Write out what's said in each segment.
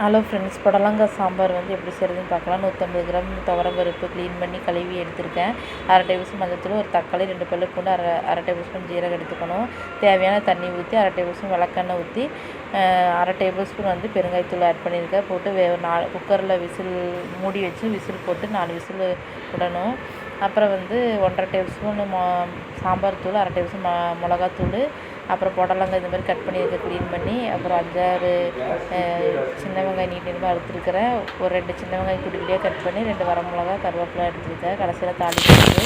Hello friends, புடலங்காய் சாம்பார் வந்து எப்படி செய்கிறதுன்னு பார்க்கலாம். 150 கிராம் துவரம்பருப்பு க்ளீன் பண்ணி கழுவி எடுத்திருக்கேன். 1/2 டேபிள் ஸ்பூன் மஞ்சள்தூள், ஒரு தக்காளி, 2 பல்லு பூண்டு, அரை டேபிள் ஸ்பூன் ஜீரகம் எடுத்துக்கணும். தேவையான தண்ணி ஊற்றி 1/2 டேபிள் ஸ்பூன் விளக்கெண்ணெய் ஊற்றி 1/2 டேபிள் ஸ்பூன் வந்து பெருங்காயத்தூள் ஆட் பண்ணியிருக்கேன். போட்டு 4 குக்கரில் விசில் மூடி வச்சு விசில் போட்டு 4 விசில் விடணும். அப்புறம் வந்து 1/2 டேபிள் ஸ்பூன் சாம்பார் தூள், 1/2 டேபிள் ஸ்பூன் மிளகாத்தூள், அப்புறம் புடலங்காய் இந்த மாதிரி கட் பண்ணியிருக்க க்ளீன் பண்ணி, அப்புறம் 5-6 சின்ன வெங்காயம் நீட்டமாக எடுத்துருக்கிறேன். ஒரு 2 சின்ன வெங்காயம் குட்டி குட்டியாக கட் பண்ணி 2 வரமிளகா கருவேப்பிலை எடுத்துருக்கேன். கடைசியில் தாளிச்சிட்டு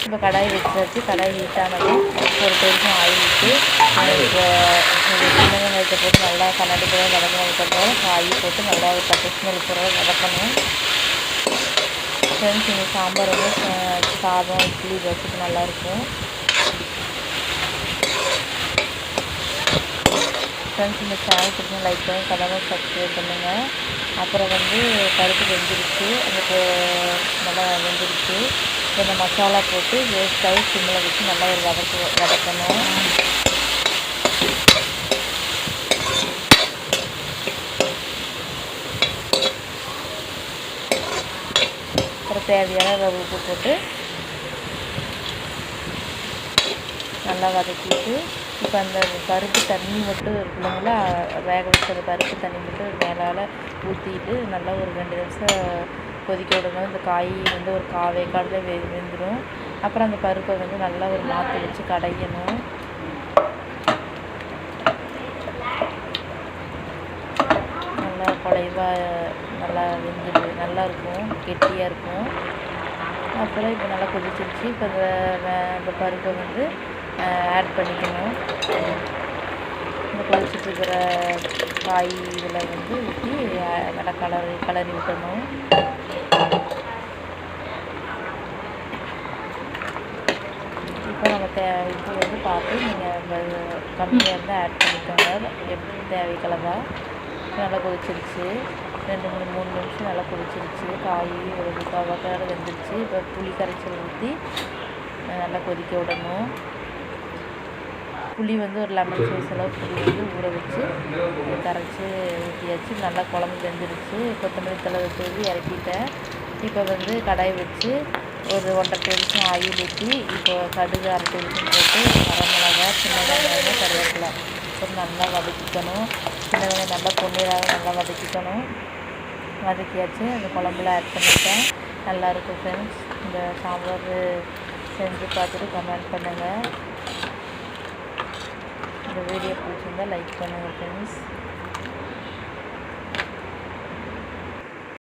இப்போ கடாய் வச்சு கடாய் ஹீட்டானதும் 1 டேபிள் ஸ்பூன் ஆயில் விட்டு இப்போ சின்ன வெங்காயத்தை போட்டு நல்லா கண்ணாடி போய் வதக்கினதுக்கப்புறம் காய் போட்டு நல்லா ஒரு 10 ஸ்மெல் போகிற வதக்கணும். ஃப்ரெண்ட்ஸ், இந்த சாம்பார் வந்து சாதம், இட்லி, தோசைக்கு நல்லாயிருக்கும். ஃப்ரெண்ட்ஸ், இந்த சேனல் பிடிச்சா லைக் பண்ணி கமெண்ட் சப்ஸ்கிரைப் பண்ணுங்கள். அப்புறம் வந்து பருப்பு வெந்துருச்சு, அந்த நல்லா வெந்துருச்சு. இந்த மசாலா போட்டு ஸ்டவ் சிம்மில் வச்சு நல்லா ஒரு வதக்கணும். அப்புறம் தேவையான உப்பு போட்டு நல்லா வதக்கிட்டு, இப்போ அந்த பருப்பு தண்ணி மட்டும் இருக்குல்லைங்களா, வேக வச்ச பருப்பு தண்ணி மட்டும் மேலால் ஊற்றிட்டு நல்லா ஒரு 2 நிமிஷம் கொதிக்க விடணும். இந்த காய் வந்து ஒரு வேக்காடில் வெந்துடும். அப்புறம் அந்த பருப்பை வந்து நல்லா ஒரு மாற்றி வச்சு கடையணும். நல்லா குழைவாக நல்லா வெந்துடு நல்லாயிருக்கும், கெட்டியாக இருக்கும். அப்புறம் இப்போ நல்லா கொதிச்சிருச்சு. இப்போ அந்த பருப்பை வந்து ஆட் பண்ணிக்கணும். இந்த கொதிச்சிட்ருக்கிற காய் இதில் வந்து ஊற்றி நல்லா கலரி விட்டணும். இப்போ நம்ம உப்பு வந்து பார்த்து நீங்கள் கம்மியாக இருந்தால் ஆட் பண்ணிக்கோங்க, எப்படி தேவைக்களவா. நல்லா கொதிச்சிருச்சு. 2-3 நிமிஷம் நல்லா கொதிச்சிருச்சு. காய் ஒரு 3/4 வெந்துருச்சு. இப்போ புளி கரைச்சல் ஊற்றி நல்லா கொதிக்க விடணும். புளி வந்து ஒரு லெமன் சைஸ் அளவு புளி வந்து ஊற வச்சு கரைச்சி ஊற்றியாச்சு. நல்லா குழம்பு வெந்துருச்சு. கொத்தமல்லி தழை தூவி இறக்கிட்டேன். இப்போ வந்து கடாய் வச்சு ஒரு 1/2 டேபிள் ஸ்பூன் ஆயில் ஊற்றி, இப்போ கடுகு 1/2 டேபிள் ஸ்பூன் போட்டு வரமிளகா, சின்ன வெங்காயம், கருவேப்பிலை போட்டு நல்லா வதக்கிக்கணும். சின்ன வெங்காயம் நல்லா பொன்னிறாக நல்லா வதக்கிக்கணும். வதக்கியாச்சு. அந்த குழம்புல ஆட் பண்ணிட்டேன். நல்லாயிருக்கும் ஃப்ரெண்ட்ஸ். இந்த சாம்பார் செஞ்சு பார்த்துட்டு கமெண்ட் பண்ணுங்கள். இந்த வீடியோ பிடிச்சிருந்தால் லைக் பண்ணுங்கள் ஃப்ரெண்ட்ஸ்.